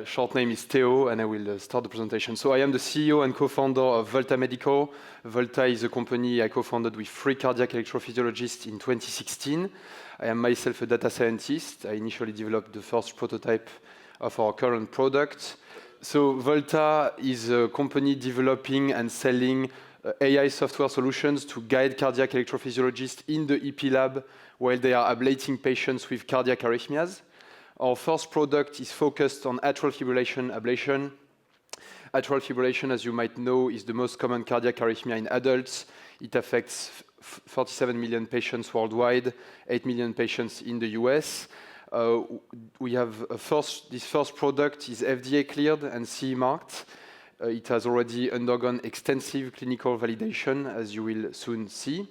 Short name is Theo, and I will start the presentation. So I am the CEO and co-founder of Volta Medical. Volta is a company I co-founded with 3 cardiac electrophysiologists in 2016. I am myself a data scientist. I initially developed the first prototype of our current product. So Volta is a company developing and selling AI software solutions to guide cardiac electrophysiologists in the EP lab while they are ablating patients with cardiac arrhythmias. Our first product is focused on atrial fibrillation ablation. Atrial fibrillation, as you might know, is the most common cardiac arrhythmia in adults. It affects 47 million patients worldwide, 8 million patients in the US. We have this first product is FDA cleared and CE marked. It has already undergone extensive clinical validation, as you will soon see.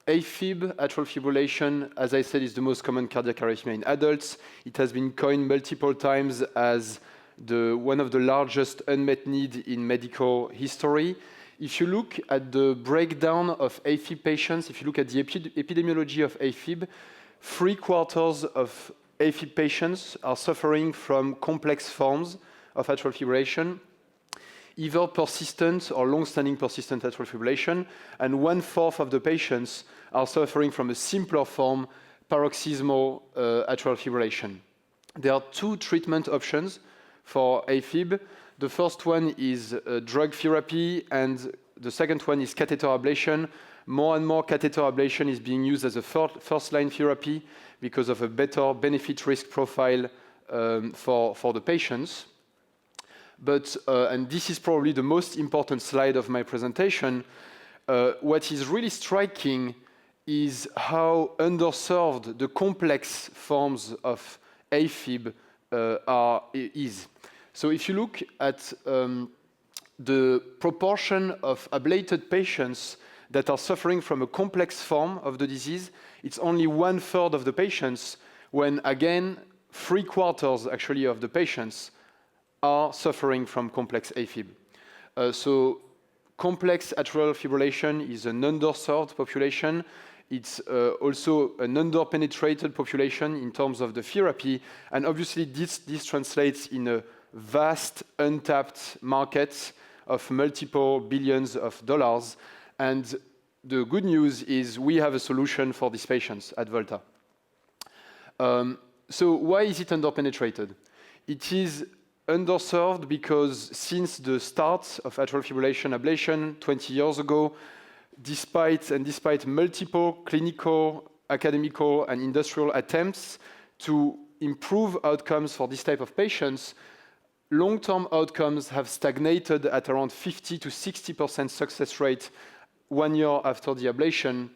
AFib, atrial fibrillation, as I said, is the most common cardiac arrhythmia in adults. It has been coined multiple times as one of the largest unmet needs in medical history. If you look at the breakdown of AFib patients, if you look at the epidemiology of AFib, 3/4 of AFib patients are suffering from complex forms of atrial fibrillation, either persistent or long-standing persistent atrial fibrillation, and 1/4 of the patients are suffering from a simpler form, paroxysmal atrial fibrillation. There are 2 treatment options for AFib. The first one is drug therapy, and the second one is catheter ablation. More and more catheter ablation is being used as a first-line therapy because of a better benefit-risk profile for the patients. But, and this is probably the most important slide of my presentation, what is really striking is how underserved the complex forms of AFib is. So if you look at the proportion of ablated patients that are suffering from a complex form of the disease, it's only 1/3 of the patients, when again, 3/4 actually of the patients are suffering from complex AFib. So complex atrial fibrillation is an underserved population. It's also an underpenetrated population in terms of the therapy. And obviously, this translates in a vast, untapped market of multiple billions of dollars. And the good news is we have a solution for these patients at Volta. So why is it underpenetrated? It is underserved because since the start of atrial fibrillation ablation 20 years ago, despite multiple clinical, academical, and industrial attempts to improve outcomes for this type of patients, long-term outcomes have stagnated at around 50 to 60% success rate 1 year after the ablation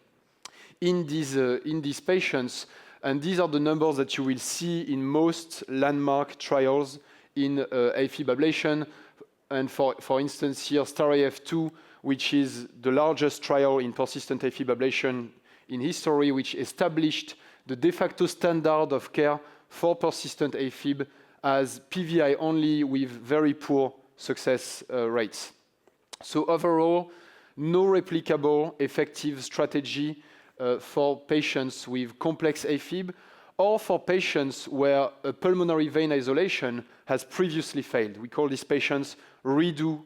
in these patients. And these are the numbers that you will see in most landmark trials in AFib ablation. And for instance here, STAR-AF2, which is the largest trial in persistent AFib ablation in history, which established the de facto standard of care for persistent AFib as PVI only with very poor success rates. So overall, no replicable effective strategy for patients with complex AFib or for patients where a pulmonary vein isolation has previously failed. We call these patients redo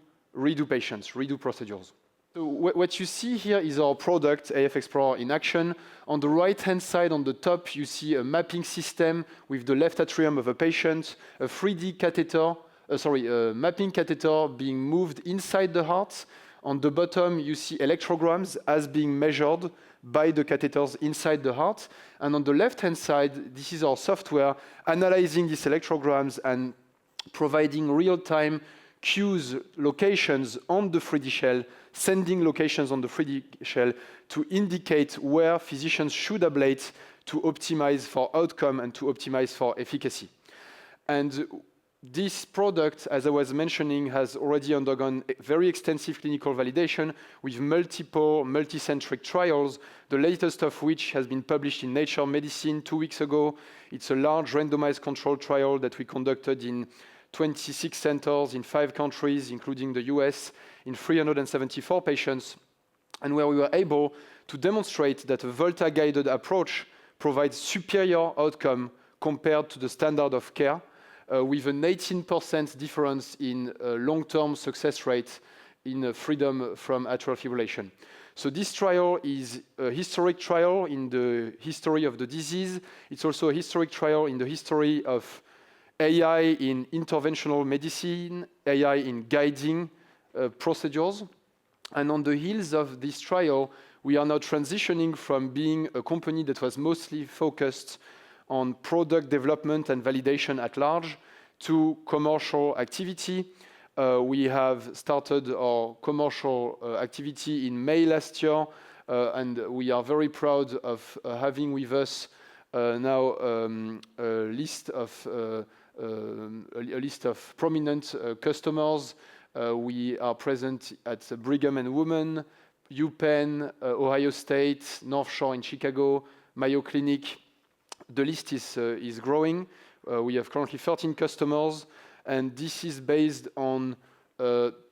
patients, redo procedures. So what you see here is our product, AF Explorer, in action. On the right-hand side, on the top, you see a mapping system with the left atrium of a patient, a 3D catheter, a mapping catheter being moved inside the heart. On the bottom, you see electrograms as being measured by the catheters inside the heart. And on the left-hand side, this is our software analyzing these electrograms and providing real-time cues, locations on the 3D shell, sending locations on the 3D shell to indicate where physicians should ablate to optimize for outcome and to optimize for efficacy. And this product, as I was mentioning, has already undergone very extensive clinical validation with multiple multicentric trials, the latest of which has been published in Nature Medicine 2 weeks ago. It's a large randomized controlled trial that we conducted in 26 centers in 5 countries, including the US, in 374 patients, and where we were able to demonstrate that a Volta-guided approach provides superior outcome compared to the standard of care, with an 18% difference in long-term success rate in freedom from atrial fibrillation. So this trial is a historic trial in the history of the disease. It's also a historic trial in the history of AI in interventional medicine, AI in guiding procedures. And on the heels of this trial, we are now transitioning from being a company that was mostly focused on product development and validation at large to commercial activity. We have started our commercial activity in May last year, and we are very proud of having with us now a list of prominent customers. We are present at Brigham and Women, UPenn, Ohio State, North Shore in Chicago, Mayo Clinic. The list is growing. We have currently 13 customers, and this is based on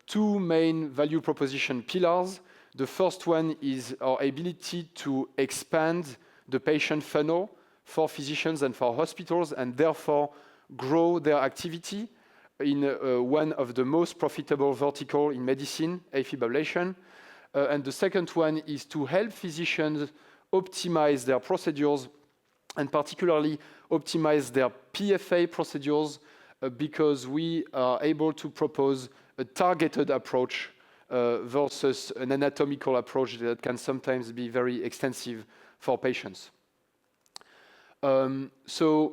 two main value proposition pillars. The first one is our ability to expand the patient funnel for physicians and for hospitals, and therefore grow their activity in one of the most profitable vertical in medicine, AFib ablation. And the second one is to help physicians optimize their procedures, and particularly optimize their PFA procedures, because we are able to propose a targeted approach versus an anatomical approach that can sometimes be very extensive for patients. So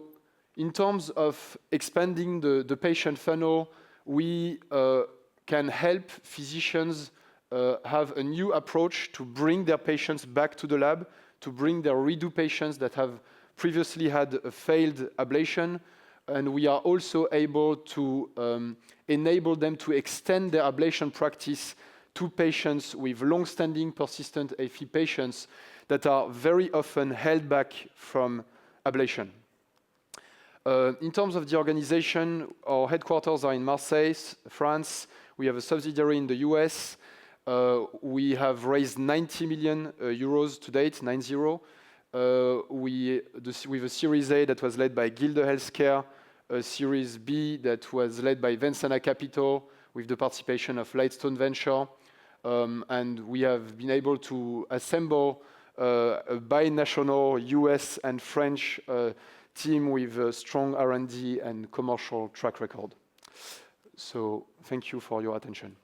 in terms of expanding the patient funnel, we can help physicians have a new approach to bring their patients back to the lab, to bring their redo patients that have previously had a failed ablation, and we are also able to enable them to extend their ablation practice to patients with long-standing persistent AFib patients that are very often held back from ablation. In terms of the organization, our headquarters are in Marseille, France. We have a subsidiary in the US. We have raised 90 million euros to date, 90. With a Series A that was led by Gilde Healthcare, a Series B that was led by Vensana Capital with the participation of Lightstone Venture. And we have been able to assemble a binational US and French team with a strong R&D and commercial track record. So thank you for your attention.